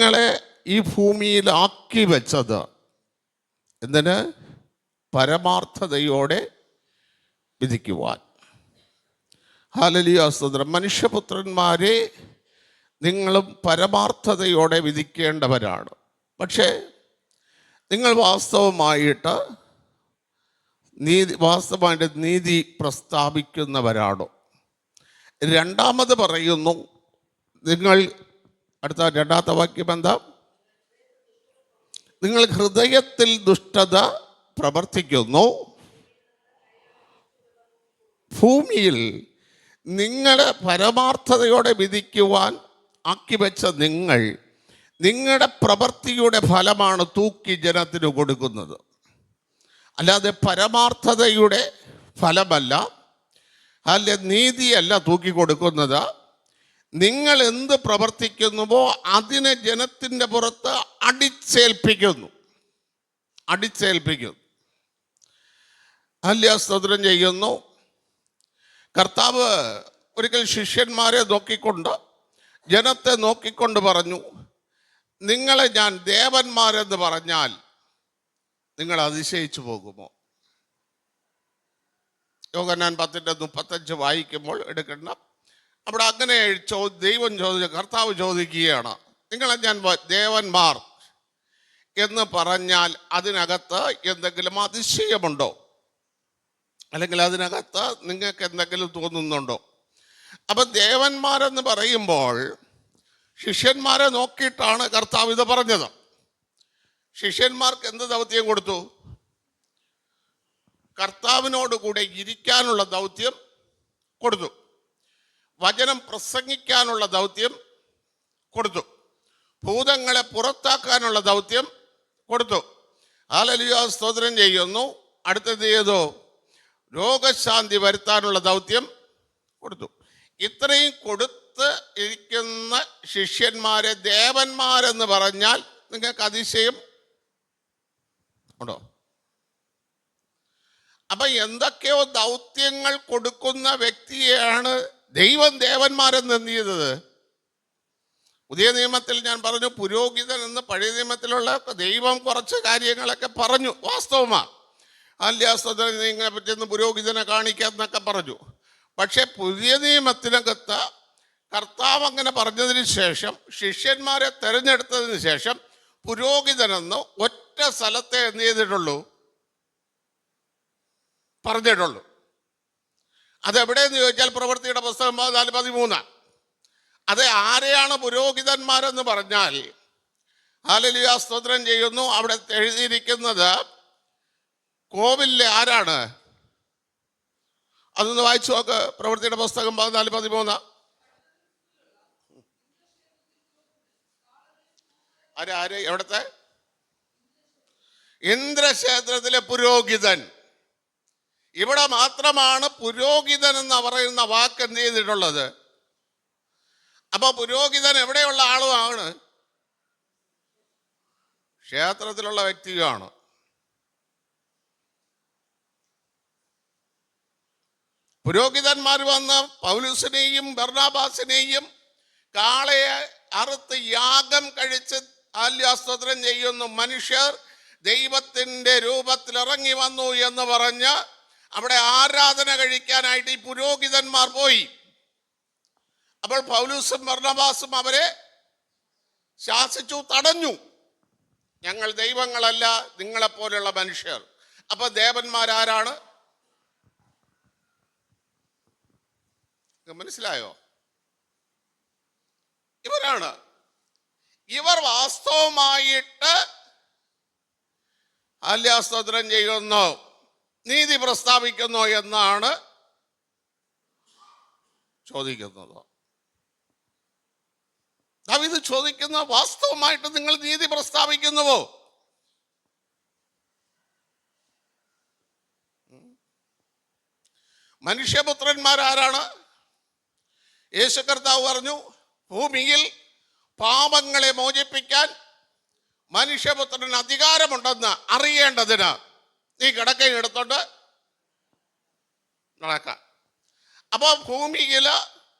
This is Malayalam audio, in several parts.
നിങ്ങളെ ഈ ഭൂമിയിലാക്കി വെച്ചത് എന്തിന്? പരമാർത്ഥതയോടെ വിധിക്കുവാൻ. ഹല്ലേലൂയ, സ്തോത്രം. മനുഷ്യപുത്രന്മാരെ, നിങ്ങളും പരമാർത്ഥതയോടെ വിധിക്കേണ്ടവരാണ്. പക്ഷേ നിങ്ങൾ വാസ്തവമായിട്ട് നീതി പ്രസ്താവിക്കുന്നവരാണോ? രണ്ടാമത് പറയുന്നു, നിങ്ങൾ രണ്ടാമത്തെ വാക്യം എന്താ? നിങ്ങൾ ഹൃദയത്തിൽ ദുഷ്ടത പ്രവർത്തിക്കുന്നു. ഭൂമിയിൽ നിങ്ങളെ പരമാർത്ഥതയോടെ വിധിക്കുവാൻ ആക്കി വെച്ച നിങ്ങളുടെ പ്രവൃത്തിയുടെ ഫലമാണ് തൂക്കി ജനത്തിന് കൊടുക്കുന്നത്. അല്ലാതെ പരമാർത്ഥതയുടെ ഫലമല്ല, അല്ലെ നീതിയല്ല തൂക്കി കൊടുക്കുന്നത്. നിങ്ങൾ എന്ത് പ്രവർത്തിക്കുന്നുവോ അതിനെ ജനത്തിൻ്റെ പുറത്ത് അടിച്ചേൽപ്പിക്കുന്നു. ഹല്ലേലൂയ, സ്തോത്രം ചെയ്യുന്നു. കർത്താവ് ഒരിക്കൽ ശിഷ്യന്മാരെ നോക്കിക്കൊണ്ട്, ജനത്തെ നോക്കിക്കൊണ്ട് പറഞ്ഞു, നിങ്ങളെ ഞാൻ ദേവന്മാരെന്ന് പറഞ്ഞാൽ നിങ്ങൾ അതിശയിച്ചു പോകുമോ? യോഹന്നാൻ 10:35 വായിക്കുമ്പോൾ എടുക്കണം. അവിടെ അങ്ങനെ ദൈവം കർത്താവ് ചോദിക്കുകയാണ്, നിങ്ങളെ ഞാൻ ദേവന്മാർ എന്ന് പറഞ്ഞാൽ അതിനകത്ത് എന്തെങ്കിലും അതിശയമുണ്ടോ? അല്ലെങ്കിൽ അതിനകത്ത് നിങ്ങൾക്ക് എന്തെങ്കിലും തോന്നുന്നുണ്ടോ? അപ്പം ദേവന്മാരെന്ന് പറയുമ്പോൾ ശിഷ്യന്മാരെ നോക്കിയിട്ടാണ് കർത്താവ് ഇത് പറഞ്ഞത്. ശിഷ്യന്മാർക്ക് എന്ത് ദൗത്യം കൊടുത്തു? കർത്താവിനോട് കൂടെ ഇരിക്കാനുള്ള ദൗത്യം കൊടുത്തു. വചനം പ്രസംഗിക്കാനുള്ള ദൗത്യം കൊടുത്തു. ഭൂതങ്ങളെ പുറത്താക്കാനുള്ള ദൗത്യം കൊടുത്തു. ഹല്ലേലൂയ, സ്തോത്രം ചെയ്യുന്നു. അടുത്തത് ഏതോ രോഗശാന്തി വരുത്താനുള്ള ദൗത്യം കൊടുത്തു. ഇത്രയും കൊടുത്ത് ഇരിക്കുന്ന ശിഷ്യന്മാരെ ദേവന്മാരെന്ന് പറഞ്ഞാൽ നിങ്ങൾക്ക് അതിശയം ഉണ്ടോ? അപ്പൊ എന്തൊക്കെയോ ദൗത്യങ്ങൾ കൊടുക്കുന്ന വ്യക്തിയെയാണ് ദൈവം ദേവന്മാരെന്ന് എന്ത് ചെയ്തത്? പുതിയ നിയമത്തിൽ ഞാൻ പറഞ്ഞു, പുരോഹിതൻ എന്ന് പഴയ നിയമത്തിലുള്ള ദൈവം കുറച്ച് കാര്യങ്ങളൊക്കെ പറഞ്ഞു, വാസ്തവമാണ്. നിങ്ങളെ പറ്റുന്ന പുരോഹിതനെ കാണിക്കാന്നൊക്കെ പറഞ്ഞു. പക്ഷെ പുതിയ നിയമത്തിനകത്ത് കർത്താവ് അങ്ങനെ പറഞ്ഞതിന് ശേഷം, ശിഷ്യന്മാരെ തെരഞ്ഞെടുത്തതിന് ശേഷം, പുരോഹിതനെന്ന് ഒറ്റ സ്ഥലത്തെ എന്ത് ചെയ്തിട്ടുള്ളൂ? പറഞ്ഞിട്ടുള്ളൂ. അതെവിടെയെന്ന് ചോദിച്ചാൽ പ്രവൃത്തിയുടെ പുസ്തകം 14:13. അത് ആരെയാണ് പുരോഹിതന്മാരെന്ന് പറഞ്ഞാൽ, ഹല്ലേലൂയ, സ്തോത്രം ചെയ്യുന്നു, അവിടെ എഴുതിയിരിക്കുന്നത് കോവിലിലെ ആരാണ്? അതൊന്ന് വായിച്ചു നോക്ക്. പ്രവൃത്തിയുടെ പുസ്തകം 14:13. ആര് എവിടത്തെ? ഇന്ദ്രക്ഷേത്രത്തിലെ പുരോഹിതൻ. ഇവിടെ മാത്രമാണ് പുരോഹിതൻ എന്ന് പറയുന്ന വാക്ക് എന്ത് ചെയ്തിട്ടുള്ളത്. അപ്പൊ പുരോഹിതൻ എവിടെയുള്ള ആളുമാണ്? ക്ഷേത്രത്തിലുള്ള വ്യക്തിയാണ്. പുരോഹിതന്മാർ വന്ന് പൗലോസിനെയും ബർണബാസിനെയും കാളയെ അറുത്ത് യാഗം കഴിച്ച് ആല്യാസ്തോത്രം ചെയ്യുന്നു. മനുഷ്യർ ദൈവത്തിൻ്റെ രൂപത്തിൽ ഇറങ്ങി വന്നു എന്ന് പറഞ്ഞ് അവിടെ ആരാധന കഴിക്കാനായിട്ട് ഈ പുരോഹിതന്മാർ പോയി. അപ്പോൾ പൗലോസും ബർണബാസും അവരെ ശാസിച്ചു, തടഞ്ഞു. ഞങ്ങൾ ദൈവങ്ങളല്ല, നിങ്ങളെപ്പോലുള്ള മനുഷ്യർ. അപ്പൊ ദേവന്മാരാരാണ്? മനസ്സിലായോ? ഇവരാണ്. ഇവർ വാസ്തവമായിട്ട് ഹല്ലേലൂയ ചെയ്യുന്നു, നീതി പ്രസ്താവിക്കുന്നു എന്നാണ് ചോദിക്കുന്നത്. ദാവീദ് ചോദിക്കുന്ന, വാസ്തവമായിട്ട് നിങ്ങൾ നീതി പ്രസ്താവിക്കുന്നുവോ? മനുഷ്യപുത്രന്മാരാരാണ്? യേശു കർത്താവ് പറഞ്ഞു, ഭൂമിയിൽ പാപങ്ങളെ മോചിപ്പിക്കാൻ മനുഷ്യപുത്രന് അധികാരമുണ്ടെന്ന് അറിയേണ്ടതിന് നീ കിടക്കയും എടുത്തോണ്ട് നടക്കാം. അപ്പോൾ ഭൂമിയിൽ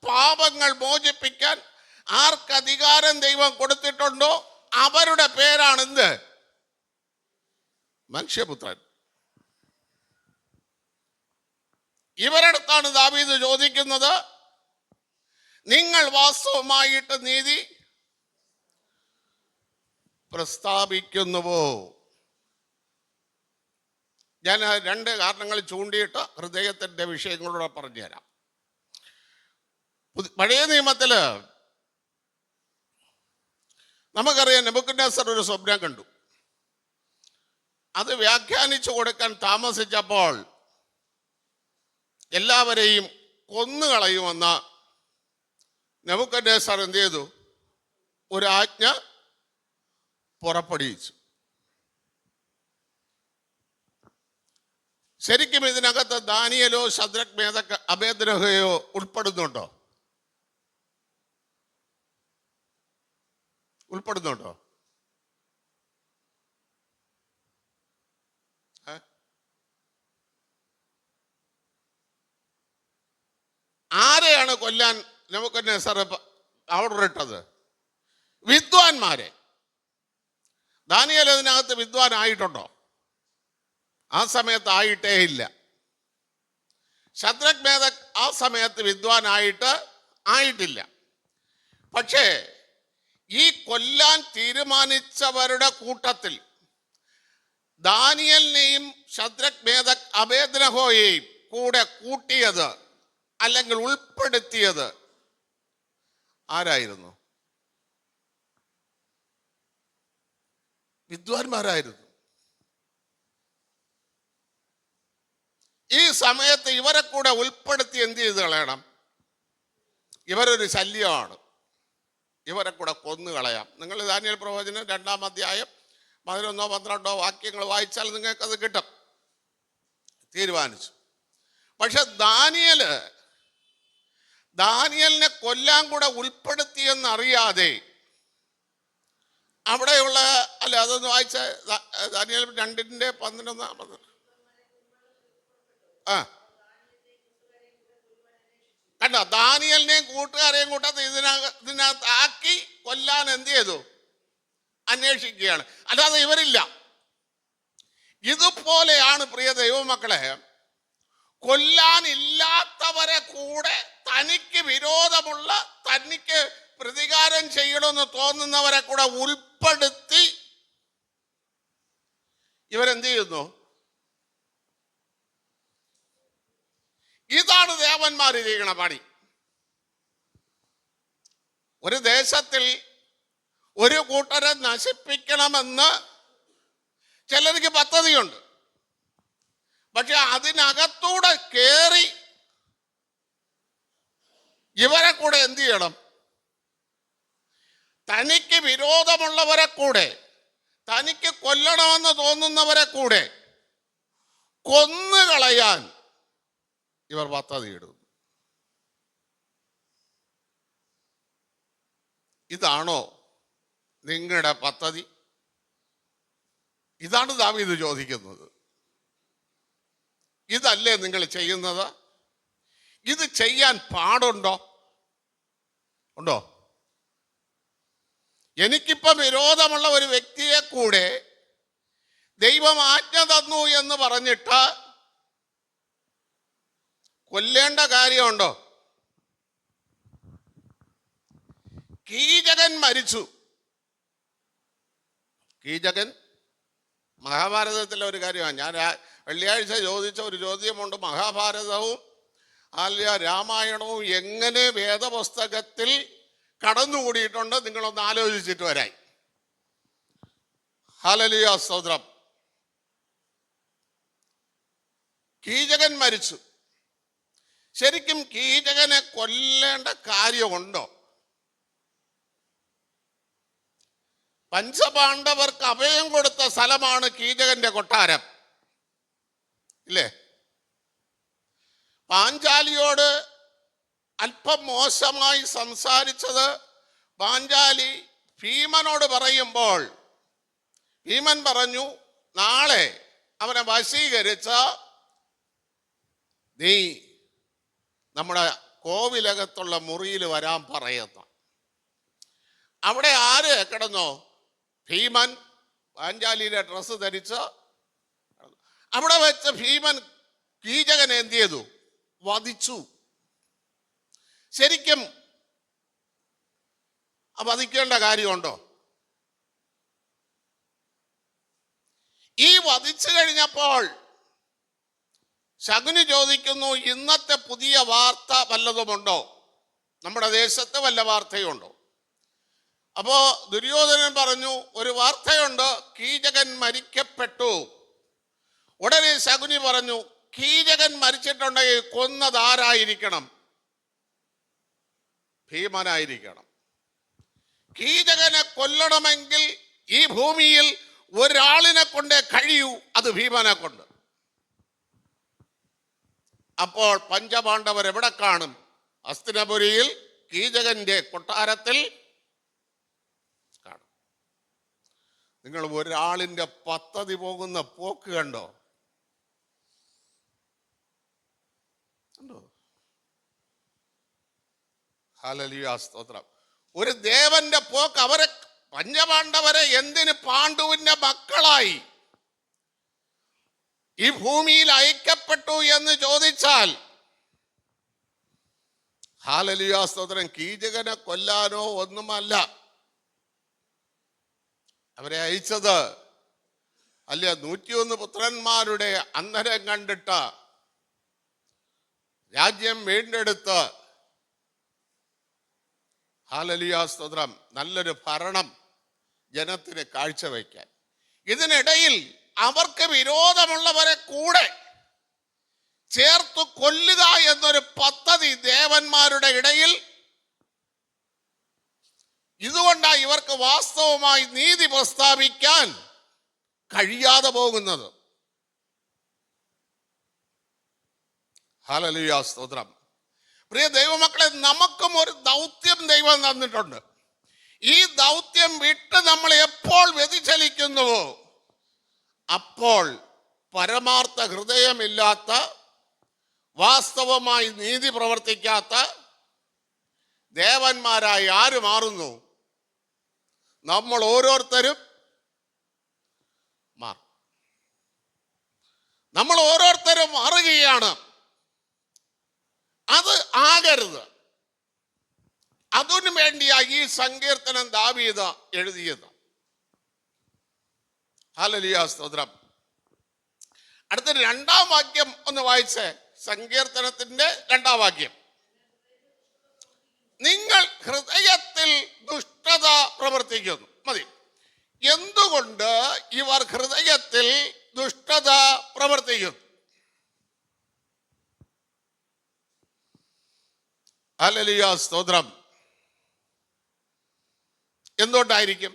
പാപങ്ങൾ മോചിപ്പിക്കാൻ ആർക്ക് അധികാരം ദൈവം കൊടുത്തിട്ടുണ്ടോ അവരുടെ പേരാണ് എന്ത്? മനുഷ്യപുത്രൻ. ഇവരടുത്താണ് ദാവീദ് ചോദിക്കുന്നത്, നിങ്ങൾ വാസ്തവമായിട്ട് നീതി പ്രസ്താവിക്കുന്നുവോ? ഞാൻ രണ്ട് കാരണങ്ങൾ ചൂണ്ടിയിട്ട് ഹൃദയത്തിൻ്റെ വിഷയങ്ങളൂടെ പറഞ്ഞുതരാം. പഴയ നിയമത്തില് നമുക്കറിയാം, നെബൂഖദ്നേസർ ഒരു സ്വപ്നം കണ്ടു. അത് വ്യാഖ്യാനിച്ചു കൊടുക്കാൻ താമസിച്ചപ്പോൾ എല്ലാവരെയും കൊന്നുകളയുമെന്ന് നെബൂഖദ്നേസർ എന്ത് ചെയ്തു? ഒരു ആജ്ഞ പുറപ്പെടുവിച്ചു. ശരിക്കും ഇതിനകത്ത് ദാനിയേലോ ശദ്രക് മേശക്ക് അബേദ്നെഗോയോ ഉൾപ്പെടുന്നുണ്ടോ? ഉൾപ്പെടുന്നുണ്ടോ? ആരെയാണ് കൊല്ലാൻ നെബൂഖദ്നേസർ ഓർഡർ ഇട്ടത്? വിദ്വാൻമാരെ. ദാനിയേൽ അതിനകത്ത് വിദ്വാൻ ആയിട്ടുണ്ടോ? ആ സമയത്ത് ആയിട്ടേ ഇല്ല. ശദ്രക് മേശക്ക് ആ സമയത്ത് വിദ്വാൻ ആയിട്ടില്ല. പക്ഷേ ഈ കൊല്ലാൻ തീരുമാനിച്ചവരുടെ കൂട്ടത്തിൽ ദാനിയേലിനെയും ശദ്രക് മേശക്ക് അബേദ്നെഗോയെയും കൂടെ കൂട്ടിയത് അല്ലെങ്കിൽ ഉൾപ്പെടുത്തിയത് ആരായിരുന്നു? വിദ്വാൻമാരായിരുന്നു. ഈ സമയത്ത് ഇവരെ കൂടെ ഉൾപ്പെടുത്തി എന്ത് ചെയ്ത് കളയണം? ഇവരൊരു ശല്യമാണ്, ഇവരെ കൂടെ കൊന്നു കളയാം. നിങ്ങൾ ദാനിയേൽ പ്രവചനം 2-ാം അധ്യായം 11-ഓ 12-ഓ വാക്യങ്ങൾ വായിച്ചാൽ നിങ്ങൾക്കത് കിട്ടും. തീരുമാനിച്ചു. പക്ഷെ ദാനിയേലിനെ കൊല്ലാൻ കൂടെ ഉൾപ്പെടുത്തിയെന്നറിയാതെ അവിടെയുള്ള അതൊന്ന് വായിച്ച ദാനിയേൽ 2:12 കണ്ടോ? ദാനിയേലിനെയും കൂട്ടുകാരെയും കൂട്ടത്ത് ഇതിനകത്ത് ആക്കി കൊല്ലാൻ എന്ത് ചെയ്തു? അന്വേഷിക്കുകയാണ്. അല്ലാതെ ഇവരില്ല. ഇതുപോലെയാണ് പ്രിയ ദൈവമക്കളെ, കൊല്ലാനില്ലാത്തവരെ കൂടെ തനിക്ക് വിരോധമുള്ള, തനിക്ക് പ്രതികാരം ചെയ്യണമെന്ന് തോന്നുന്നവരെ കൂടെ ഉൾപ്പെടുത്തി ഇവരെന്ത് ചെയ്യുന്നു? ഇതാണ് ദേവന്മാർ ചെയ്യണ പണി. ഒരു ദേശത്തിൽ ഒരു കൂട്ടരെ നശിപ്പിക്കണമെന്ന് ചിലർക്ക് പദ്ധതിയുണ്ട്. പക്ഷെ അതിനകത്തൂടെ കേറി ഇവരെ കൂടെ എന്ത് ചെയ്യണം? തനിക്ക് വിരോധമുള്ളവരെ കൂടെ, തനിക്ക് കൊല്ലണമെന്ന് തോന്നുന്നവരെ കൂടെ കൊന്നുകളയാൻ ഇവർ പദ്ധതിയിടുന്നു. ഇതാണോ നിങ്ങളുടെ പദ്ധതി? ഇതാണ് ദാവീദ് ചോദിക്കുന്നത്. ഇതല്ലേ നിങ്ങൾ ചെയ്യുന്നത്? ഇത് ചെയ്യാൻ പാടുണ്ടോ? ഉണ്ടോ? എനിക്കിപ്പം വിരോധമുള്ള ഒരു വ്യക്തിയെ കൂടെ ദൈവം ആജ്ഞ തന്നു എന്ന് പറഞ്ഞിട്ട് കൊല്ലേണ്ട കാര്യമുണ്ടോ? കീചകൻ മരിച്ചു. കീചകൻ മഹാഭാരതത്തിലെ ഒരു കാര്യമാണ്. ഞാൻ വെള്ളിയാഴ്ച ചോദിച്ച ഒരു ചോദ്യമുണ്ട്. മഹാഭാരതവും അല്ല രാമായണവും എങ്ങനെ വേദപുസ്തകത്തിൽ കടന്നുകൂടിയിട്ടുണ്ട് നിങ്ങളൊന്ന് ആലോചിച്ചിട്ട് വരായി. ഹല്ലേലൂയ, സ്തോത്രം. കീചകൻ മരിച്ചു. ശരിക്കും കീചകനെ കൊല്ലേണ്ട കാര്യമുണ്ടോ? പഞ്ചപാണ്ഡവർക്ക് അഭയം കൊടുത്ത സ്ഥലമാണ് കീചകന്റെ കൊട്ടാരം, ഇല്ലേ? പാഞ്ചാലിയോട് അല്പം മോശമായി സംസാരിച്ചത് പാഞ്ചാലി ഭീമനോട് പറയുമ്പോൾ ഭീമൻ പറഞ്ഞു, നാളെ അവനെ വശീകരിച്ച നീ നമ്മുടെ കോവിലകത്തുള്ള മുറിയിൽ വരാൻ പറയുന്നു. അവിടെ ആര് കിടന്നോ? ഭീമൻ പാഞ്ചാലിയുടെ ഡ്രസ്സ് ധരിച്ച് അവിടെ വെച്ച് ഭീമൻ കീചകനെ എന്ത് ചെയ്തു? വധിച്ചു. ശരിക്കും വധിക്കേണ്ട കാര്യമുണ്ടോ? ഈ വധിച്ചു കഴിഞ്ഞപ്പോൾ ശകുനി ചോദിക്കുന്നു, ഇന്നത്തെ പുതിയ വാർത്ത വല്ലതുമുണ്ടോ? നമ്മുടെ ദേശത്ത് വല്ല വാർത്തയുണ്ടോ? അപ്പോ ദുര്യോധനൻ പറഞ്ഞു, ഒരു വാർത്തയുണ്ട്, കീചകൻ മരിക്കപ്പെട്ടു. ഉടനെ ശകുനി പറഞ്ഞു, കീചകൻ മരിച്ചിട്ടുണ്ടെങ്കിൽ കൊന്നതാരായിരിക്കണം? ഭീമനായിരിക്കണം. കീചകനെ കൊല്ലണമെങ്കിൽ ഈ ഭൂമിയിൽ ഒരാളിനെ കൊണ്ടേ കഴിയൂ, അത് ഭീമനെ കൊണ്ട്. അപ്പോൾ പഞ്ചപാണ്ഡവർ എവിടെ കാണും? ഹസ്തിനപുരിയിൽ കീചകന്റെ കൊട്ടാരത്തിൽ കാണും. നിങ്ങൾ ഒരാളിന്റെ പദ്ധതി പോകുന്ന പോക്ക് കണ്ടോ? ഹല്ലേലൂയ, സ്തോത്രം. ഒരു ദേവന്റെ പോക്ക്. അവരെ പഞ്ചപാണ്ഡവരെ എന്തിന് പാണ്ഡുവിന്റെ മക്കളായി ഈ ഭൂമിയിൽ അയക്കപ്പെട്ടു എന്ന് ചോദിച്ചാൽ, ഹല്ലേലൂയ, സ്തോത്രം, കീചകനെ കൊല്ലാനോ ഒന്നുമല്ല അവരെ അയച്ചത്. അല്ല, 101 പുത്രന്മാരുടെ അന്തരം കണ്ടിട്ട് രാജ്യം വീണ്ടെടുത്ത്, ഹല്ലേലൂയ, സ്തോത്രം, നല്ലൊരു ഭരണം ജനത്തിന് കാഴ്ചവെക്കാൻ. ഇതിനിടയിൽ അവർക്ക് വിരോധമുള്ളവരെ കൂടെ ചേർത്ത് കൊല്ലുക എന്നൊരു പദ്ധതി ദേവന്മാരുടെ ഇടയിൽ. ഇതുകൊണ്ടാണ് ഇവർക്ക് വാസ്തവമായി നീതി പ്രസ്താവിക്കാൻ കഴിയാതെ പോകുന്നത്. ഹല്ലേലൂയ, സ്തോത്രം. പ്രിയ ദൈവമക്കളെ, നമുക്കും ഒരു ദൗത്യം ദൈവം തന്നിട്ടുണ്ട്. ഈ ദൗത്യം വിട്ട് നമ്മൾ എപ്പോൾ വ്യതിചലിക്കുന്നുവോ അപ്പോൾ പരമാർത്ഥ ഹൃദയമില്ലാത്ത, വാസ്തവമായി നീതി പ്രവർത്തിക്കാത്ത ദേവന്മാരായി ആര് മാറുന്നു? നമ്മൾ ഓരോരുത്തരും മാറും. നമ്മൾ ഓരോരുത്തരും മാറുകയാണ്. അത് ആകരുത്. അതിനു വേണ്ടിയാ ഈ സങ്കീർത്തനം ദാവീദ് എഴുതിയത്. ഹല്ലേലൂയ, സ്തോത്രം. അടുത്ത 2-ാം വാക്യം ഒന്ന് വായിച്ചേ. സങ്കീർത്തനത്തിന്റെ 2-ാം വാക്യം. നിങ്ങൾ ഹൃദയത്തിൽ ദുഷ്ടത പ്രവർത്തിക്കുന്നു. മതി. എന്തുകൊണ്ട് ഇവർ ഹൃദയത്തിൽ ദുഷ്ടത പ്രവർത്തിക്കുന്നു? ഹല്ലേലൂയ, സ്തോത്രം. എന്തുകൊണ്ടായിരിക്കും?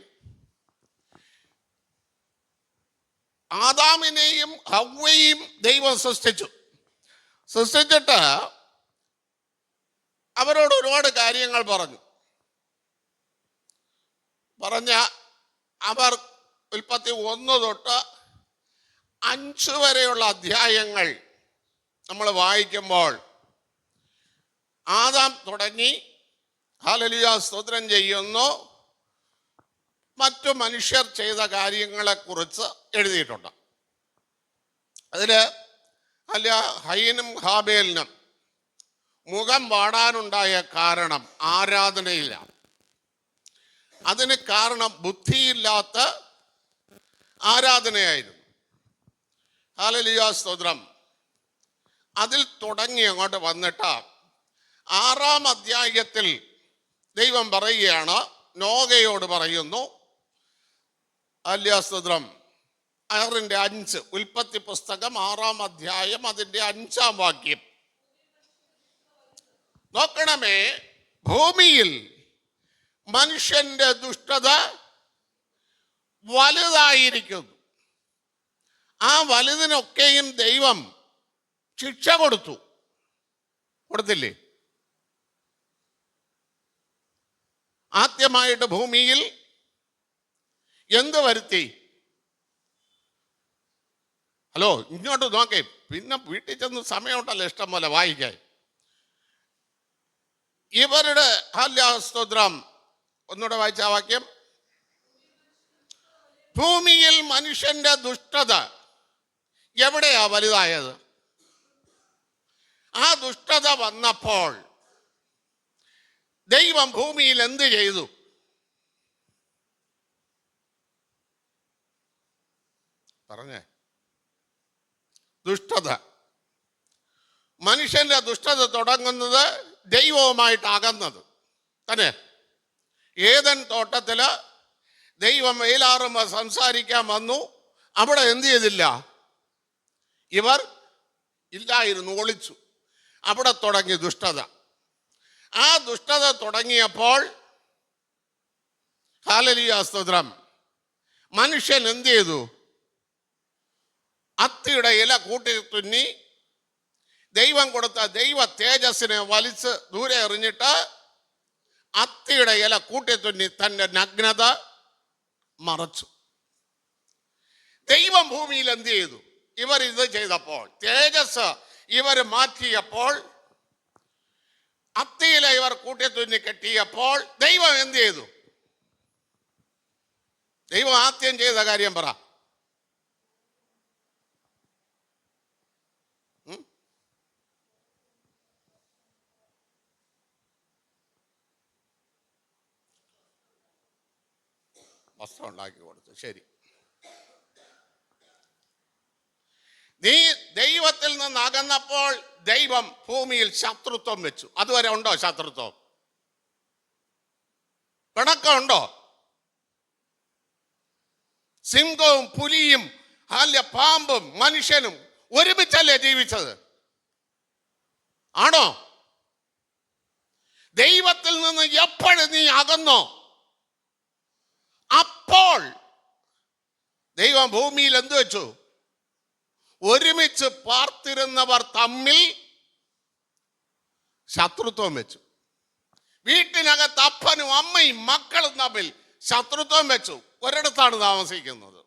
ആദാമിനെയും ഹവ്വയെയും ദൈവം സൃഷ്ടിച്ചിട്ട് അവരോട് ഒരുപാട് കാര്യങ്ങൾ പറഞ്ഞ അവർ ഉൽപ്പത്തി 1 തൊട്ട് 5 വരെയുള്ള അധ്യായങ്ങൾ നമ്മൾ വായിക്കുമ്പോൾ ആദാം തുടങ്ങി, ഹല്ലേലൂയ, സ്തോത്രം ചെയ്യുന്നു, മറ്റു മനുഷ്യർ ചെയ്ത കാര്യങ്ങളെക്കുറിച്ച് എഴുതിയിട്ടുണ്ട്. അതിൽ അല്ല, ഹയീനും ഹാബേലിനും മുഖം വാടാനുണ്ടായ കാരണം ആരാധനയിലാണ്. അതിന് കാരണം ബുദ്ധിയില്ലാത്ത ആരാധനയായിരുന്നു. ഹല്ലേലൂയ, സ്തോത്രം. അതിൽ തുടങ്ങി അങ്ങോട്ട് വന്നിട്ട് 6-ാം അധ്യായത്തിൽ ദൈവം പറയുകയാണ്, നോഗയോട് പറയുന്നു. ഹല്ലേലൂയ, സ്തോത്രം. 6:5 ഉൽപ്പത്തി പുസ്തകം 6-ാം അധ്യായം അതിൻ്റെ 5-ാം വാക്യം. നോക്കണമേ, ഭൂമിയിൽ മനുഷ്യന്റെ ദുഷ്ടത വലുതായിരിക്കുന്നു. ആ വലുതിനൊക്കെയും ദൈവം ശിക്ഷ കൊടുത്തില്ലേ? ആദ്യമായിട്ട് ഭൂമിയിൽ എന്ത് വരുത്തി? ഹലോ, ഇങ്ങോട്ട് നോക്കേ. പിന്നെ വീട്ടിൽ ചെന്ന് സമയമുണ്ടല്ലോ ഇഷ്ടം പോലെ വായിക്കാൻ. ഇവരുടെ ഹല്ലേലൂയ, സ്തോത്രം, ഒന്നുകൂടെ വായിച്ച വാക്യം. ഭൂമിയിൽ മനുഷ്യന്റെ ദുഷ്ടത എവിടെയാ വലുതായത്? ആ ദുഷ്ടത വന്നപ്പോൾ ദൈവം ഭൂമിയിൽ എന്ത് ചെയ്തു? പറഞ്ഞേ. ദുഷ്ടത, മനുഷ്യന്റെ ദുഷ്ടത തുടങ്ങുന്നത് ദൈവവുമായിട്ട് അകന്നത് തന്നെ. ഏദൻ തോട്ടത്തില് ദൈവം വെയിലാറുമ്പോൾ സംസാരിക്കാൻ വന്നു. അവിടെ എന്ത് ചെയ്തില്ല? ഇവർ ഇല്ലായിരുന്നു, ഒളിച്ചു. അവിടെ തുടങ്ങി ദുഷ്ടത. ആ ദുഷ്ടത തുടങ്ങിയപ്പോൾ ഹല്ലേലൂയ സ്തോത്രം, മനുഷ്യൻ എന്ത് ചെയ്തു? അത്തിയുടെ ഇല കൂട്ടി തുന്നി ദൈവം കൊടുത്ത ദൈവ തേജസ്സിനെ വലിച്ച് ദൂരെ എറിഞ്ഞിട്ട് അത്തിയുടെ ഇല കൂട്ടി തുന്നി തൻ്റെ നഗ്നത മറച്ചു. ദൈവം ഭൂമിയിൽ എന്ത് ചെയ്തു? ഇവർ ഇത് ചെയ്തപ്പോൾ, തേജസ് ഇവർ മാറ്റിയപ്പോൾ, അത്തിയില ഇവർ കൂട്ടി തുന്നി കെട്ടിയപ്പോൾ ദൈവം എന്ത് ചെയ്തു? ദൈവം ആദ്യം ചെയ്ത കാര്യം പറ. വസ്ത്രം ഉണ്ടാക്കി കൊടുത്തു. ശരി, നീ ദൈവത്തിൽ നിന്ന് അകന്നപ്പോൾ ദൈവം ഭൂമിയിൽ ശത്രുത്വം വെച്ചു. അതുവരെ ഉണ്ടോ ശത്രുത്വം? പിണക്കമുണ്ടോ? സിംഹവും പുലിയും അല്ല പാമ്പും മനുഷ്യനും ഒരുമിച്ചല്ലേ ജീവിച്ചത്? ആണോ? ദൈവത്തിൽ നിന്ന് എപ്പോഴും നീ അകന്നോ അപ്പോൾ ദൈവം ഭൂമിയിൽ എന്ത് വെച്ചു? ഒരുമിച്ച് പാർത്തിരുന്നവർ തമ്മിൽ ശത്രുത്വം വെച്ചു. വീട്ടിനകത്ത് അപ്പനും അമ്മയും മക്കളും തമ്മിൽ ശത്രുത്വം വെച്ചു. ഒരിടത്താണ് താമസിക്കുന്നത്.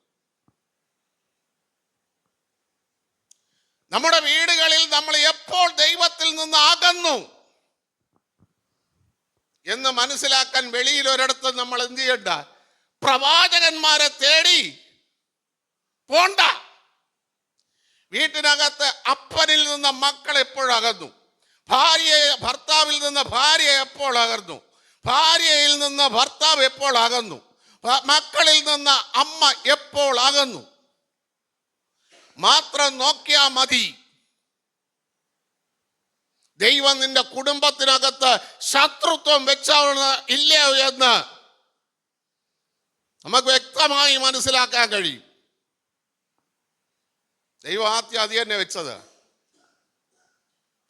നമ്മുടെ വീടുകളിൽ നമ്മൾ എപ്പോൾ ദൈവത്തിൽ നിന്ന് അകന്നു എന്ന് മനസ്സിലാക്കാൻ വെളിയിൽ ഒരിടത്ത് നമ്മൾ എന്ത് ചെയ്യണ്ട? പ്രവാചകന്മാരെ തേടി പോണ്ട. വീട്ടിനകത്ത് അപ്പനിൽ നിന്ന് മക്കൾ എപ്പോഴും അകന്നു, ഭർത്താവിൽ നിന്ന് ഭാര്യ എപ്പോൾ അകന്നു, ഭാര്യയിൽ നിന്ന് ഭർത്താവ് എപ്പോൾ അകന്നു, മക്കളിൽ നിന്ന് അമ്മ എപ്പോൾ അകന്നു. മാത്രം നോക്കിയാ മതി, ദൈവം നിന്റെ കുടുംബത്തിനകത്ത് ശത്രുത്വം വെച്ചാണ് ഇല്ലയോ എന്ന് നമുക്ക് വ്യക്തമായി മനസ്സിലാക്കാൻ കഴിയും. ദൈവം ആദ്യം അത് തന്നെ വെച്ചത്.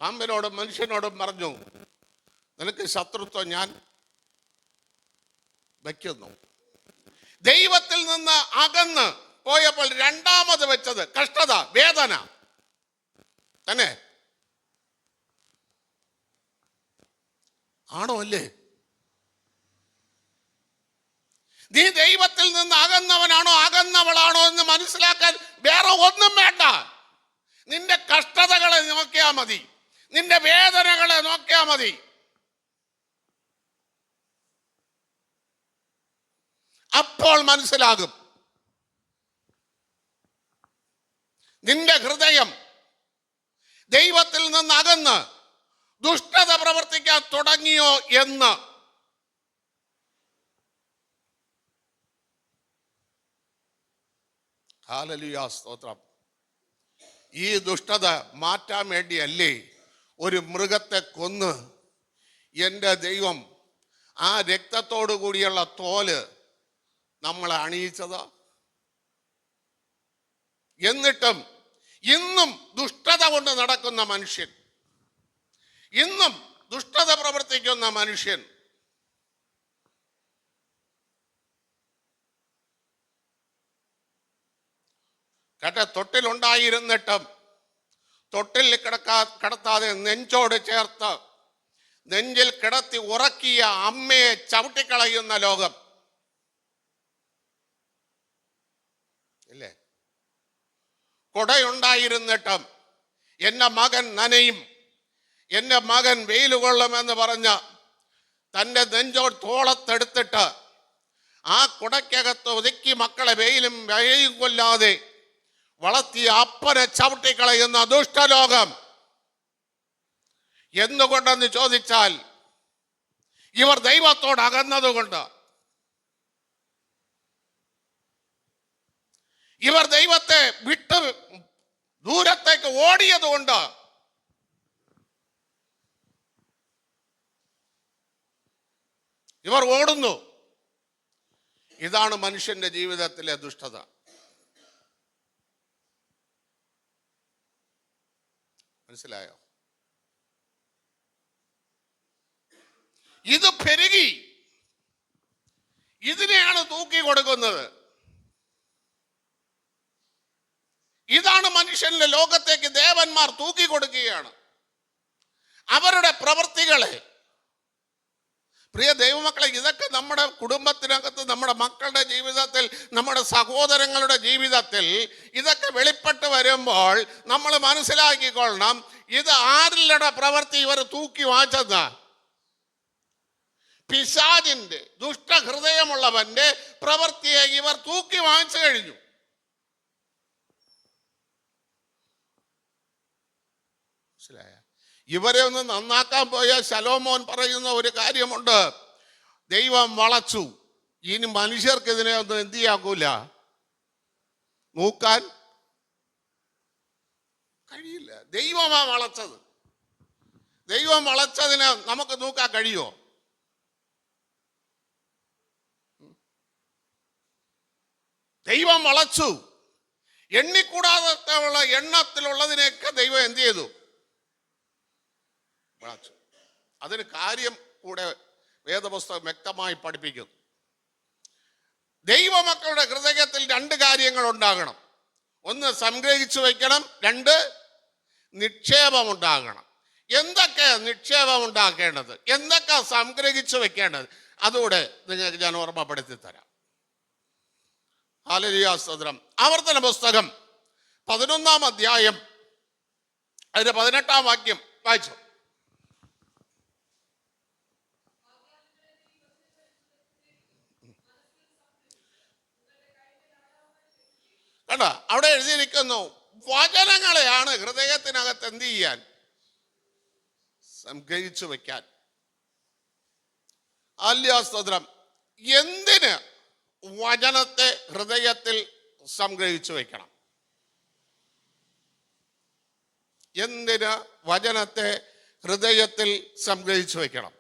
പാമ്പിനോടും മനുഷ്യനോടും പറഞ്ഞു, നിനക്ക് ശത്രുത്വം ഞാൻ വയ്ക്കുന്നു. ദൈവത്തിൽ നിന്ന് അകന്ന് പോയപ്പോൾ രണ്ടാമത് വെച്ചത് കഷ്ടത, വേദന തന്നെ. ആണോ അല്ലേ? നീ ദൈവത്തിൽ നിന്ന് അകന്നവനാണോ അകന്നവളാണോ എന്ന് മനസ്സിലാക്കാൻ വേറെ ഒന്നും വേണ്ട. നിന്റെ കഷ്ടതകളെ നോക്കിയാൽ മതി, നിന്റെ വേദനകളെ നോക്കിയാൽ മതി. അപ്പോൾ മനസ്സിലാകും നിന്റെ ഹൃദയം ദൈവത്തിൽ നിന്ന് അകന്ന് ദുഷ്ടത പ്രവർത്തിക്കാൻ തുടങ്ങിയോ എന്ന്. ഹല്ലേലൂയ സ്തോത്രം. ഈ ദുഷ്ടത മാറ്റാൻ വേണ്ടിയല്ലേ ഒരു മൃഗത്തെ കൊന്ന് എൻ്റെ ദൈവം ആ രക്തത്തോടു കൂടിയുള്ള തോല് നമ്മളെ അണിയിച്ചത്? എന്നിട്ടും ഇന്നും ദുഷ്ടത കൊണ്ട് നടക്കുന്ന മനുഷ്യൻ, ഇന്നും ദുഷ്ടത പ്രവർത്തിക്കുന്ന മനുഷ്യൻ കേട്ട, തൊട്ടിലുണ്ടായിരുന്നിട്ടും തൊട്ടിൽ കിടത്താതെ നെഞ്ചോട് ചേർത്ത് നെഞ്ചിൽ കിടത്തി ഉറക്കിയ അമ്മയെ ചവിട്ടിക്കളയുന്ന ലോകം ഇല്ലേ? കൊടയുണ്ടായിരുന്നിട്ടും എൻ്റെ മകൻ നനയും, എൻ്റെ മകൻ വെയിൽ കൊള്ളുമെന്ന് പറഞ്ഞ് തൻ്റെ നെഞ്ചോട് തോളത്തെടുത്തിട്ട് ആ കുടയ്ക്കകത്ത് ഒതുക്കി മക്കളെ വെയിലും വെയിലും കൊല്ലാതെ വളർത്തിയ അപ്പനെ ചവിട്ടിക്കളയുന്ന ദുഷ്ടലോകം. എന്തുകൊണ്ടെന്ന് ചോദിച്ചാൽ ഇവർ ദൈവത്തോട് അകന്നതുകൊണ്ട്, ഇവർ ദൈവത്തെ വിട്ട് ദൂരത്തേക്ക് ഓടിയതുകൊണ്ട്. ഇവർ ഓടുന്നു. ഇതാണ് മനുഷ്യന്റെ ജീവിതത്തിലെ ദുഷ്ടത. മനസ്സിലായോ? ഇത് പെരുകി, ഇതിനെയാണ് തൂക്കി കൊടുക്കുന്നത്. ഇതാണ് മനുഷ്യന്റെ ലോകത്തേക്ക് ദേവന്മാർ തൂക്കി കൊടുക്കുകയാണ് അവരുടെ പ്രവൃത്തികളെ. പ്രിയ ദൈവമക്കളെ, ഇതൊക്കെ നമ്മുടെ കുടുംബത്തിനകത്ത്, നമ്മുടെ മക്കളുടെ ജീവിതത്തിൽ, നമ്മുടെ സഹോദരങ്ങളുടെ ജീവിതത്തിൽ ഇതൊക്കെ വെളിപ്പെട്ട് വരുമ്പോൾ നമ്മൾ മനസ്സിലാക്കിക്കൊള്ളണം, ഇത് ആരുടെ പ്രവൃത്തി? ഇവർ തൂക്കി വാങ്ങിച്ചതാ. പിശാചിന്റെ, ദുഷ്ടഹൃദയമുള്ളവന്റെ പ്രവൃത്തിയെ ഇവർ തൂക്കി വാങ്ങിച്ചു കഴിഞ്ഞു. മനസ്സിലായ? ഇവരെ ഒന്ന് നന്നാക്കാൻ പോയ ശലോമോൻ പറയുന്ന ഒരു കാര്യമുണ്ട്. ദൈവം വളച്ചു, ഇനി മനുഷ്യർക്ക് ഇതിനെ ഒന്നും എന്ത് ചെയ്യാക്കൂല, നോക്കാൻ കഴിയില്ല. ദൈവമാ വളച്ചത്. ദൈവം വളച്ചതിനെ നമുക്ക് നോക്കാൻ കഴിയുമോ? ദൈവം വളച്ചു. എണ്ണിക്കൂടാതെ ഉള്ള എണ്ണത്തിലുള്ളതിനെയൊക്കെ ദൈവം എന്ത് ചെയ്തു? വളച്ചു. അതിന് കാര്യം കൂടെ വേദപുസ്തകം വ്യക്തമായി പഠിപ്പിക്കുന്നു. ദൈവമക്കളുടെ ഹൃദയത്തിൽ രണ്ട് കാര്യങ്ങൾ ഉണ്ടാകണം. ഒന്ന് സംഗ്രഹിച്ചു വയ്ക്കണം, രണ്ട് നിക്ഷേപം ഉണ്ടാകണം. എന്തൊക്കെ നിക്ഷേപം ഉണ്ടാക്കേണ്ടത്, എന്തൊക്കെ സംഗ്രഹിച്ചു വെക്കേണ്ടത്, അതുകൂടെ നിങ്ങൾക്ക് ഞാൻ ഓർമ്മപ്പെടുത്തി തരാം. ഹല്ലേലൂയ, സ്തോത്രം. ആവർത്തന പുസ്തകം 11-ാം അധ്യായം അതിന്റെ 18-ാം വാക്യം വായിച്ചു. കണ്ട, അവിടെ എഴുതിയിരിക്കുന്നു, വചനങ്ങളെയാണ് ഹൃദയത്തിനകത്ത് എന്ത് ചെയ്യാൻ? സംഗ്രഹിച്ചു വെക്കാൻ. ഹല്ലേലൂയ, സ്തോത്രം. എന്തിന് വചനത്തെ ഹൃദയത്തിൽ സംഗ്രഹിച്ചു വെക്കണം? എന്തിന് വചനത്തെ ഹൃദയത്തിൽ സംഗ്രഹിച്ചു വെക്കണം?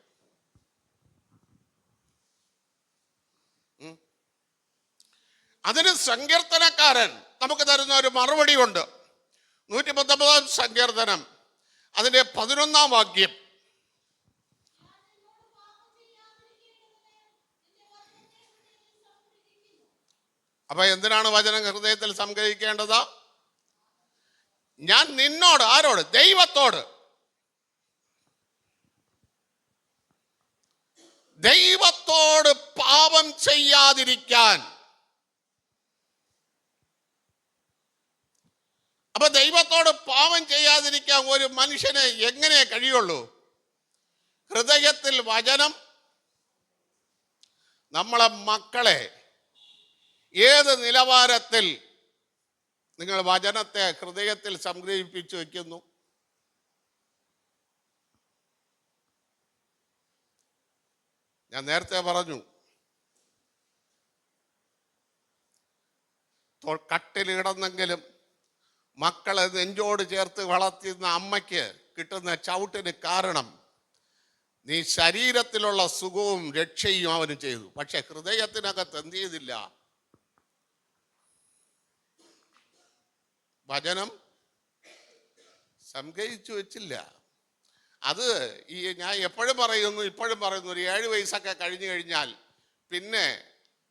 അതിന് സങ്കീർത്തനക്കാരൻ നമുക്ക് തരുന്ന ഒരു മറുപടി ഉണ്ട്. 119-ാം സങ്കീർത്തനം അതിന്റെ 11-ാം വാക്യം. അപ്പൊ എന്തിനാണ് വചനം ഹൃദയത്തിൽ സംഗ്രഹിക്കേണ്ടത്? ഞാൻ നിന്നോട്, ആരോട്? ദൈവത്തോട്. ദൈവത്തോട് പാപം ചെയ്യാതിരിക്കാൻ. അപ്പൊ ദൈവത്തോട് പാപം ചെയ്യാതിരിക്കാൻ ഒരു മനുഷ്യന് എങ്ങനെ കഴിയുള്ളൂ? ഹൃദയത്തിൽ വചനം. നമ്മളെ മക്കളെ ഏത് നിലവാരത്തിൽ നിങ്ങൾ വചനത്തെ ഹൃദയത്തിൽ സംഗ്രഹിപ്പിച്ചു വയ്ക്കുന്നു? ഞാൻ നേരത്തെ പറഞ്ഞു, കട്ടിൽ കിടന്നെങ്കിലും മക്കളെ നെഞ്ചോട് ചേർത്ത് വളർത്തുന്ന അമ്മയ്ക്ക് കിട്ടുന്ന ചവിട്ടിന് കാരണം നീ ശരീരത്തിലുള്ള സുഖവും രക്ഷയും അവന് ചെയ്തു, പക്ഷെ ഹൃദയത്തിനകത്ത് എന്ത് ചെയ്തില്ല? വചനം സംഗ്രഹിച്ചു വെച്ചില്ല. അത് ഞാൻ എപ്പോഴും പറയുന്നു, ഇപ്പോഴും പറയുന്നു, ഒരു 7 വയസ്സൊക്കെ കഴിഞ്ഞു കഴിഞ്ഞാൽ പിന്നെ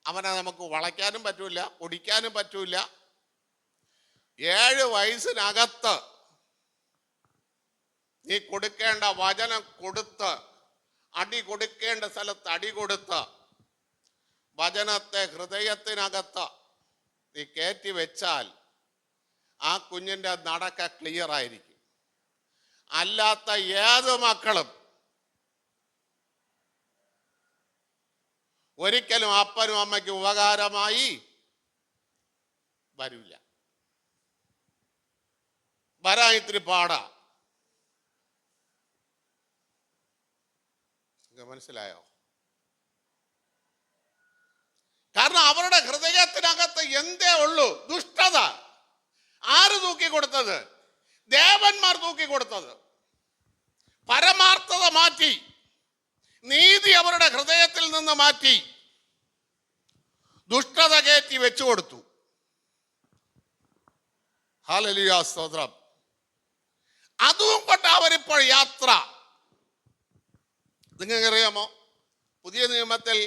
അവനെ നമുക്ക് വളയ്ക്കാനും പറ്റൂല, ഒടിക്കാനും പറ്റൂല. 7 വയസ്സിനകത്ത് നീ കൊടുക്കേണ്ട വചനം കൊടുത്ത്, അടി കൊടുക്കേണ്ട സ്ഥലത്ത് അടി കൊടുത്ത്, വചനത്തെ ഹൃദയത്തിനകത്ത് നീ കയറ്റി വെച്ചാൽ ആ കുഞ്ഞിൻ്റെ നടക്ക ക്ലിയർ ആയിരിക്കും. അല്ലാത്ത ഏത് മക്കളും ഒരിക്കലും അപ്പനും അമ്മയ്ക്കും ഉപകാരമായി വരില്ല. വരാൻ ഇത്തിരി പാടാ. മനസ്സിലായോ? കാരണം അവരുടെ ഹൃദയത്തിനകത്ത് എന്തേ ഉള്ളൂ? ദുഷ്ടത. ആര് തൂക്കിക്കൊടുത്തത്? ദേവന്മാർ തൂക്കിക്കൊടുത്തത്. പരമാർത്ഥത മാറ്റി, നീതി അവരുടെ ഹൃദയത്തിൽ നിന്ന് മാറ്റി, ദുഷ്ടത കയറ്റി വെച്ചു കൊടുത്തു. ഹല്ലേലൂയ, സ്തോത്രം. അതും കൊണ്ട് അവരിപ്പോൾ യാത്ര. നിങ്ങൾക്കറിയാമോ, പുതിയ നിയമത്തിൽ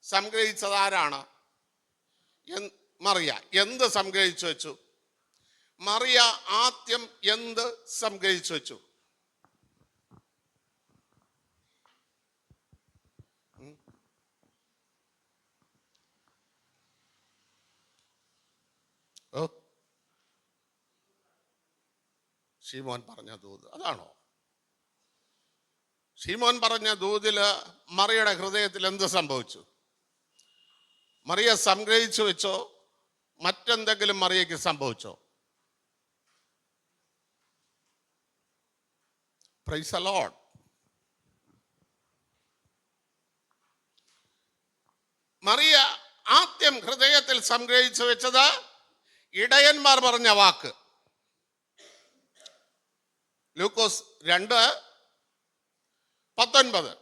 സംഗ്രഹിച്ചത് ആരാണ്? മറിയ. എന്ത് സംഗ്രഹിച്ചു വെച്ചു? മറിയ ആദ്യം എന്ത് സംഗ്രഹിച്ചു വെച്ചു? ഓ, ശീമോൻ പറഞ്ഞ ദൂത് അതാണോ? ശീമോൻ പറഞ്ഞ ദൂതില് മറിയയുടെ ഹൃദയത്തിൽ എന്ത് സംഭവിച്ചു? മറിയ സംഗ്രഹിച്ചു വെച്ചോ? മറ്റെന്തെങ്കിലും മറിയയ്ക്ക് സംഭവിച്ചോ? Praise the lord. മറിയ ആദ്യം ഹൃദയത്തിൽ സംഗ്രഹിച്ചു വെച്ചത് ഇടയന്മാർ പറഞ്ഞ വാക്ക്. ലൂക്കോസ് 2:19.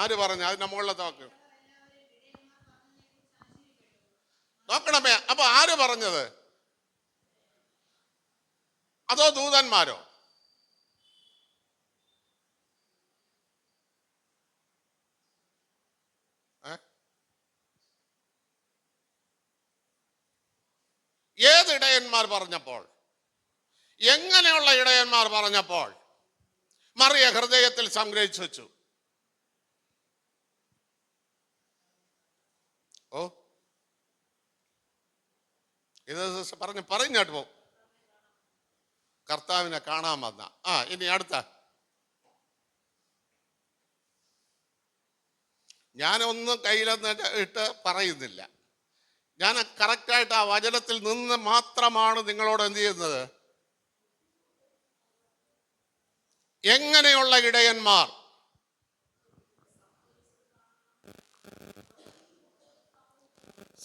ആര് പറഞ്ഞു? അതിന്റെ മുകളിലത്തെ വാക്ക് നോക്കണമേ. അപ്പൊ ആര് പറഞ്ഞത്? അതോ ദൂതന്മാരോ? ഏത് ഇടയന്മാർ പറഞ്ഞപ്പോൾ? എങ്ങനെയുള്ള ഇടയന്മാർ പറഞ്ഞപ്പോൾ മറിയ ഹൃദയത്തിൽ സംഗ്രഹിച്ചു വെച്ചു? ഓ, ഇത് പറഞ്ഞിട്ട് പോ. കർത്താവിനെ കാണാൻ വന്ന. ഇനി അടുത്ത. ഞാനൊന്നും കയ്യിലൊന്നും ഇട്ട് പറയുന്നില്ല. ഞാൻ കറക്റ്റായിട്ട് ആ വചനത്തിൽ നിന്ന് മാത്രമാണ് നിങ്ങളോട് എന്ത് ചെയ്യുന്നത്. എങ്ങനെയുള്ള ഇടയന്മാർ?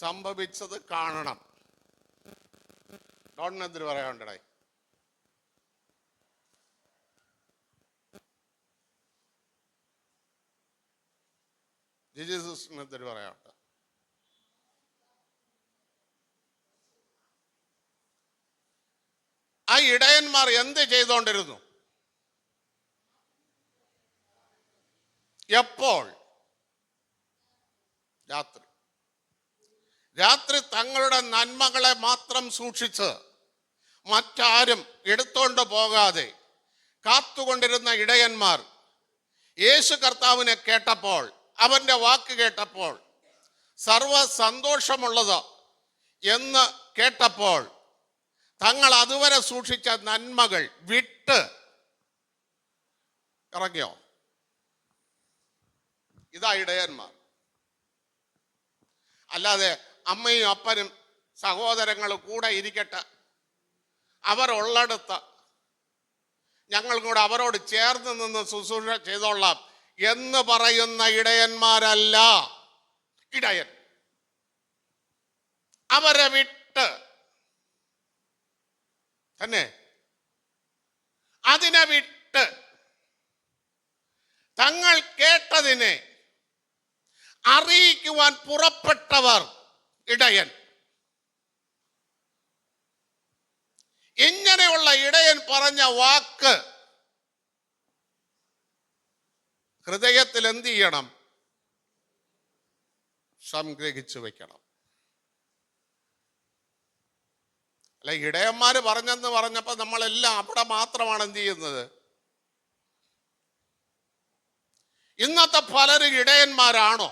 സംഭവിച്ചത് കാണണം. ഡോണിനെന്തിന് പറയാനുണ്ടേ? ജിജി സിസ്റ്ററിനെന്തിന് പറയാനുണ്ട്? ആ ഇടയന്മാർ എന്ത് ചെയ്തോണ്ടിരുന്നു? എപ്പോൾ? രാത്രി തങ്ങളുടെ നന്മകളെ മാത്രം സൂക്ഷിച്ച് മറ്റാരും എടുത്തോണ്ട് പോകാതെ കാത്തുകൊണ്ടിരുന്ന ഇടയന്മാർ യേശു കർത്താവിനെ കേട്ടപ്പോൾ, അവന്റെ വാക്ക് കേട്ടപ്പോൾ, സർവ സന്തോഷമുള്ളത് എന്ന് കേട്ടപ്പോൾ തങ്ങൾ അതുവരെ സൂക്ഷിച്ച നന്മകൾ വിട്ട് ഇറങ്ങിയോ? ഇതാ ഇടയന്മാർ. അല്ലാതെ അമ്മയും അപ്പനും സഹോദരങ്ങളും കൂടെ ഇരിക്കട്ടെ, അവരുള്ളിടത്ത് ഞങ്ങൾ കൂടെ അവരോട് ചേർന്ന് നിന്ന് ശുശ്രൂഷ ചെയ്തോളാം എന്ന് പറയുന്ന ഇടയന്മാരല്ല ഇടയൻ. അവരെ വിട്ട് തന്നെ, അതിനെ വിട്ട് തങ്ങൾ കേട്ടതിനെ അറിയിക്കുവാൻ പുറപ്പെട്ടവർ ഇടയൻ. ഇങ്ങനെയുള്ള ഇടയൻ പറഞ്ഞ വാക്ക് ഹൃദയത്തിൽ എന്ത് ചെയ്യണം? സംഗ്രഹിച്ചു വെക്കണം. അല്ല, ഇടയന്മാര് പറഞ്ഞെന്ന് പറഞ്ഞപ്പോ നമ്മളെല്ലാം അവിടെ മാത്രമാണ് എന്ത് ചെയ്യുന്നത്. ഇന്നത്തെ പലരും ഇടയന്മാരാണോ?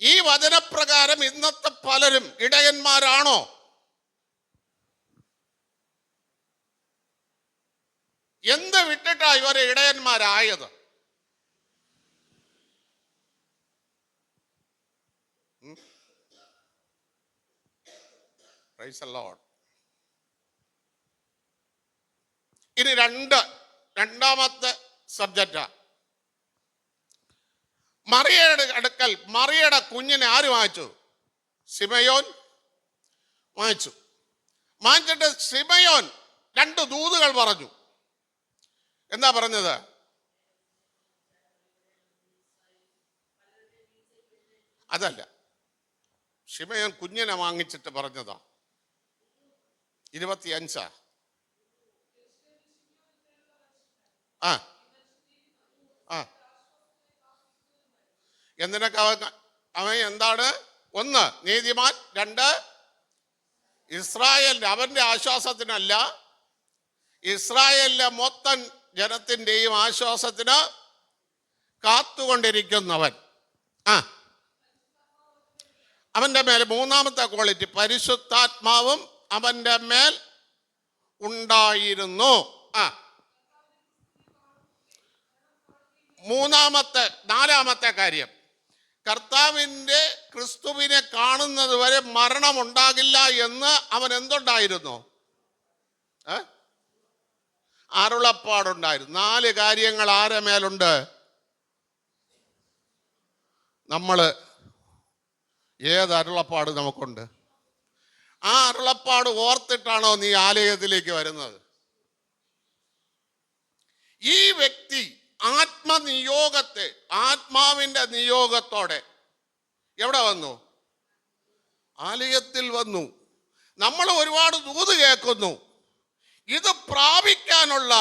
ഈ വചനപ്രകാരം ഇന്നത്തെ പലരും ഇടയന്മാരാണോ? എന്ത് വിട്ടിട്ടാ ഇവരെ ഇടയന്മാരായത്? Price the Lord. ഇനി രണ്ടാമത്തെ സബ്ജക്റ്റാ. മറിയയുടെ അടുക്കൽ മറിയയുടെ കുഞ്ഞിനെ ആര് വാങ്ങിച്ചു? ശിമയോൻ വാങ്ങിച്ചു. വാങ്ങിച്ചിട്ട് ശിമയോൻ 2 ദൂതുകൾ പറഞ്ഞു. എന്താ പറഞ്ഞത്? അതല്ല, ശിമയോൻ കുഞ്ഞിനെ വാങ്ങിച്ചിട്ട് പറഞ്ഞതാ. 25 ആ ആ എന്തിനൊക്കെ അവൻ എന്താണ്? 1 നീതിമാൻ, 2 ഇസ്രായേലിന്റെ, അവന്റെ ആശ്വാസത്തിനല്ല, ഇസ്രായേലിലെ മൊത്തം ജനത്തിൻ്റെയും ആശ്വാസത്തിന് കാത്തുകൊണ്ടിരിക്കുന്നവൻ. അവന്റെ മേൽ 3ാമത്തെ ക്വാളിറ്റി, പരിശുദ്ധാത്മാവും അവന്റെ മേൽ ഉണ്ടായിരുന്നു. 4ാമത്തെ കാര്യം, കർത്താവിൻ്റെ ക്രിസ്തുവിനെ കാണുന്നത് വരെ മരണമുണ്ടാകില്ല എന്ന് അവൻ എന്തുണ്ടായിരുന്നു? അരുളപ്പാടുണ്ടായിരുന്നു. 4 കാര്യങ്ങൾ ആരെ മേലുണ്ട്? നമ്മൾ ഏത് അരുളപ്പാട് നമുക്കുണ്ട്? ആ അരുളപ്പാട് ഓർത്തിട്ടാണോ നീ ആലയത്തിലേക്ക് വരുന്നത്? ഈ വ്യക്തി ആത്മാവിന്റെ നിയോഗത്തോടെ എവിടെ വന്നു? ആലയത്തിൽ വന്നു. നമ്മൾ ഒരുപാട് ദൂത് കേൾക്കുന്നു. ഇത് പ്രാപിക്കാനുള്ള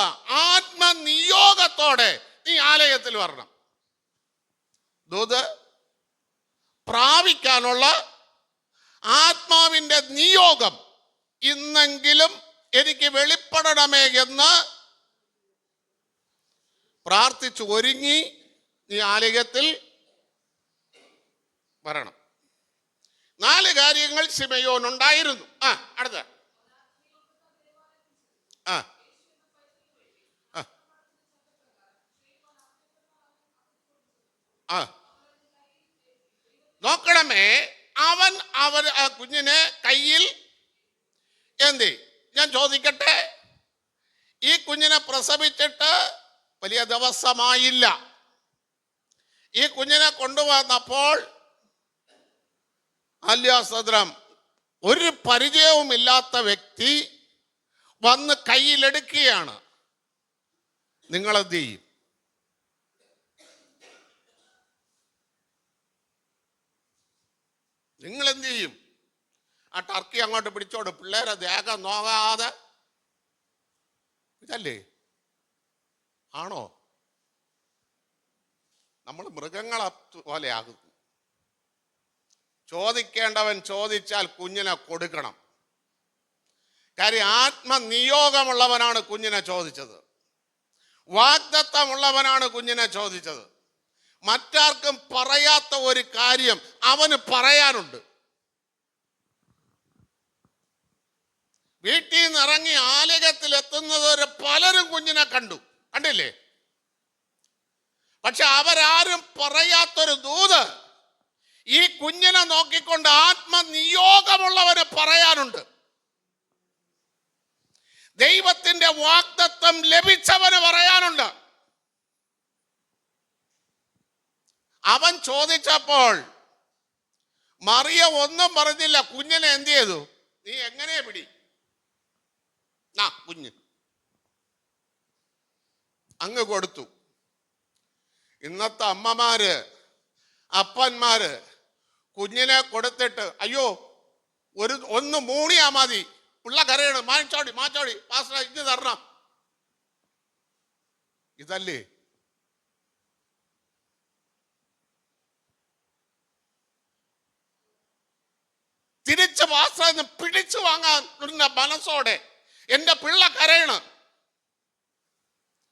ആത്മനിയോഗത്തോടെ നീ ആലയത്തിൽ വരണം. ദൂത് പ്രാപിക്കാനുള്ള ആത്മാവിന്റെ നിയോഗം ഇന്നെങ്കിലും എനിക്ക് വെളിപ്പെടണമേ എന്ന് പ്രാർത്ഥിച്ചു ഒരുങ്ങി നീ ആലയത്തിൽ വരണം. 4 കാര്യങ്ങൾ ശിമയോൻ ഉണ്ടായിരുന്നു. അടുത്ത നോക്കണമേ, അവൻ ആ കുഞ്ഞിനെ കയ്യിൽ എന്തി. ഞാൻ ചോദിക്കട്ടെ, ഈ കുഞ്ഞിനെ പ്രസവിച്ചിട്ട് വലിയ ദിവസമായില്ല. ഈ കുഞ്ഞിനെ കൊണ്ടുവന്നപ്പോൾ അല്യാസദ്രം ഒരു പരിചയവുമില്ലാത്ത വ്യക്തി വന്ന് കയ്യിലെടുക്കുകയാണ്. നിങ്ങളെന്ത് ചെയ്യും? നിങ്ങളെന്ത് ചെയ്യും? ആ ടർക്കി അങ്ങോട്ട് പിടിച്ചോട്, പിള്ളേരെ ദേഹം നോക്കാതെ. ഇതല്ലേ? ആണോ? നമ്മൾ മൃഗങ്ങളെ പോലെയാകും. ചോദിക്കേണ്ടവൻ ചോദിച്ചാൽ കുഞ്ഞിനെ കൊടുക്കണം. കാര്യം ആത്മനിയോഗമുള്ളവനാണ് കുഞ്ഞിനെ ചോദിച്ചത്. വാഗ്ദത്തമുള്ളവനാണ് കുഞ്ഞിനെ ചോദിച്ചത്. മറ്റാർക്കും പറയാത്ത ഒരു കാര്യം അവന് പറയാനുണ്ട്. വീട്ടിൽ നിന്ന് ഇറങ്ങി ആലയത്തിൽ എത്തുന്നത് പലരും കുഞ്ഞിനെ കണ്ടില്ലേ? പക്ഷെ അവരാരും പറയാത്തൊരു ദൂത് ഈ കുഞ്ഞിനെ നോക്കിക്കൊണ്ട് ആത്മനിയോഗമുള്ളവന് പറയാനുണ്ട്. ദൈവത്തിന്റെ വാഗ്ദത്തം ലഭിച്ചവന് പറയാനുണ്ട്. അവൻ ചോദിച്ചപ്പോൾ മറിയ ഒന്നും പറഞ്ഞില്ല. കുഞ്ഞിനെ എന്ത് ചെയ്തു? നീ എങ്ങനെ പിടി, കുഞ്ഞ് അങ്ങ് കൊടുത്തു. ഇന്നത്തെ അമ്മമാര് അപ്പന്മാര് കുഞ്ഞിനെ കൊടുത്തിട്ട് അയ്യോ ഒന്ന് മൂണിയാ മതി, പിള്ള കരയാണ്, മാച്ചോടി പാസ്റ്റർ ഇഞ്ഞ് തരണം. ഇതല്ലേ? തിരിച്ച് പാസ്റ്റർ പിടിച്ചു വാങ്ങാൻ മനസ്സോടെ എന്റെ പിള്ള കരയണ്.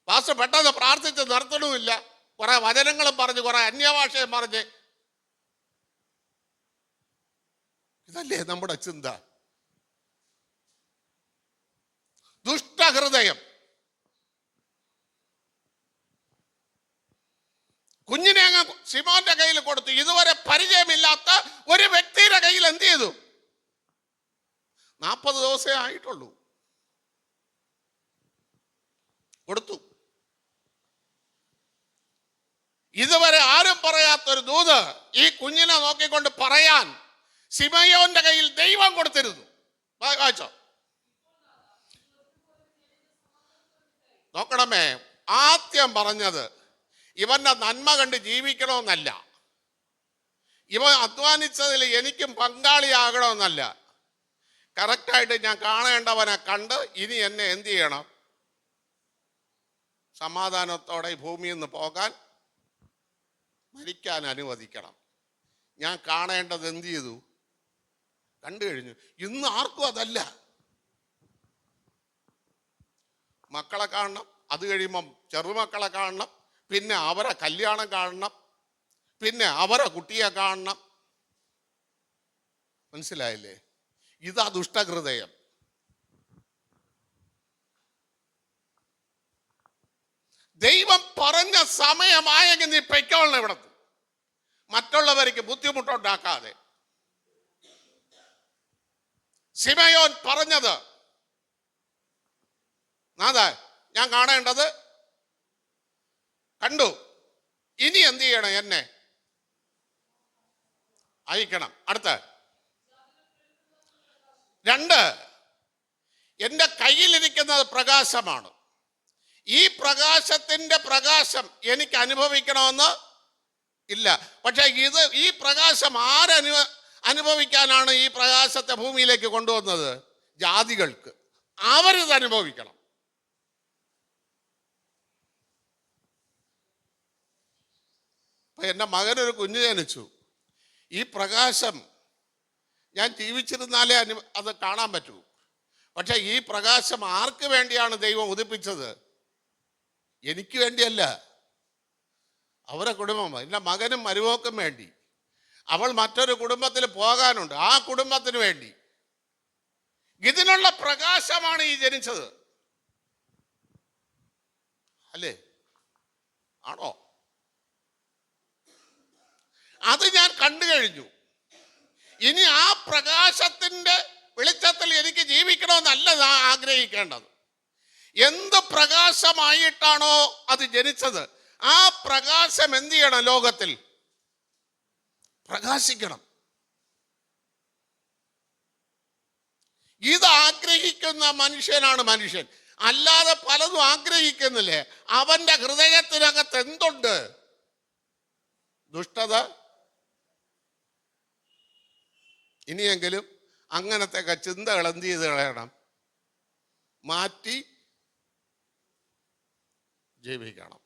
പാസ്റ്റർ പെട്ടെന്ന് പ്രാർത്ഥിച്ച് നിർത്തണമില്ല. കുറെ വചനങ്ങളും പറഞ്ഞ്, കുറെ അന്യഭാഷയും പറഞ്ഞ്. ഇതല്ലേ നമ്മുടെ ചിന്ത? ദുഷ്ടഹൃദയം. കുഞ്ഞിനെ അങ്ങ് ശിമോന്റെ കയ്യിൽ കൊടുത്തു. ഇതുവരെ പരിചയമില്ലാത്ത ഒരു വ്യക്തിയുടെ കയ്യിൽ എന്ത് ചെയ്തു? 40 ദിവസമേ ആയിട്ടുള്ളൂ, കൊടുത്തു. ഇതുവരെ ആരും പറയാത്തൊരു ദൂത് ഈ കുഞ്ഞിനെ നോക്കിക്കൊണ്ട് പറയാൻ ശിമയോന്റെ കയ്യിൽ ദൈവം കൊടുത്തിരുന്നു. വായിച്ചോ, നോക്കണമേ. ആദ്യം പറഞ്ഞത് ഇവന്റെ നന്മ കണ്ട് ജീവിക്കണമെന്നല്ല, ഇവൻ അധ്വാനിച്ചതിൽ എനിക്കും പങ്കാളിയാകണമെന്നല്ല. കറക്റ്റായിട്ട് ഞാൻ കാണേണ്ടവനെ കണ്ട് ഇനി എന്നെ എന്ത് ചെയ്യണം? സമാധാനത്തോടെ ഈ ഭൂമിയിൽ നിന്ന് പോകാൻ, മരിക്കാൻ അനുവദിക്കണം. ഞാൻ കാണേണ്ടത് എന്ത് ചെയ്തു? കണ്ടു കഴിഞ്ഞു. ഇന്ന് ആർക്കും അതല്ല. മക്കളെ കാണണം, അത് കഴിയുമ്പം ചെറുമക്കളെ കാണണം, പിന്നെ അവരെ കല്യാണം കാണണം, പിന്നെ അവരെ കുട്ടിയെ കാണണം. മനസ്സിലായില്ലേ? ഇതാ ദുഷ്ടഹൃദയം. ദൈവം പറഞ്ഞ സമയമായെങ്കിൽ നീ പൊയ്ക്കോളണം ഇവിടത്ത്, മറ്റുള്ളവർക്ക് ബുദ്ധിമുട്ടുണ്ടാക്കാതെ. ശിമയോൻ പറഞ്ഞത്, നാഥാ ഞാൻ കാണേണ്ടത് കണ്ടു, ഇനി എന്ത് ചെയ്യണം? എന്നെ അയക്കണം. അടുത്ത 2, എൻ്റെ കയ്യിലിരിക്കുന്നത് പ്രകാശമാണ്. ഈ പ്രകാശത്തിൻ്റെ പ്രകാശം എനിക്ക് അനുഭവിക്കണമെന്ന് ഇല്ല. പക്ഷെ ഈ പ്രകാശം അനുഭവിക്കാനാണ് ഈ പ്രകാശത്തെ ഭൂമിയിലേക്ക് കൊണ്ടുവന്നത്? ജാതികൾക്ക്. അവരിത് അനുഭവിക്കണം. അപ്പൊ എൻ്റെ മകനൊരു കുഞ്ഞ് ജനിച്ചു. ഈ പ്രകാശം ഞാൻ ജീവിച്ചിരുന്നാലേ അത് കാണാൻ പറ്റൂ. പക്ഷെ ഈ പ്രകാശം ആർക്ക് വേണ്ടിയാണ് ദൈവം ഉദിപ്പിച്ചത്? എനിക്ക് വേണ്ടിയല്ല, അവരെ കുടുംബം, എൻ്റെ മകനും മരുമോക്കും വേണ്ടി. അവൾ മറ്റൊരു കുടുംബത്തിൽ പോകാനുണ്ട്, ആ കുടുംബത്തിന് വേണ്ടി. ഇതിനുള്ള പ്രകാശമാണ് ഈ ജനിച്ചത്, അല്ലേ? ആണോ? അത് ഞാൻ കണ്ടു കഴിഞ്ഞു. ഇനി ആ പ്രകാശത്തിന്റെ വെളിച്ചത്തിൽ എനിക്ക് ജീവിക്കണമെന്നല്ല ഞാൻ ആഗ്രഹിക്കേണ്ടത്. എന്ത് പ്രകാശമായിട്ടാണോ അത് ജനിച്ചത്, ആ പ്രകാശം എന്ത് ചെയ്യണം? ലോകത്തിൽ പ്രകാശിക്കണം. ഇത് ആഗ്രഹിക്കുന്ന മനുഷ്യനാണ് മനുഷ്യൻ. അല്ലാതെ പലതും ആഗ്രഹിക്കുന്നില്ലേ? അവന്റെ ഹൃദയത്തിനകത്ത് എന്തുണ്ട്? ദുഷ്ടത. ഇനിയെങ്കിലും അങ്ങനത്തെ ചിന്തകൾ എന്ത് ചെയ്ത് കളയണം? മാറ്റി ജീവിക്കണം.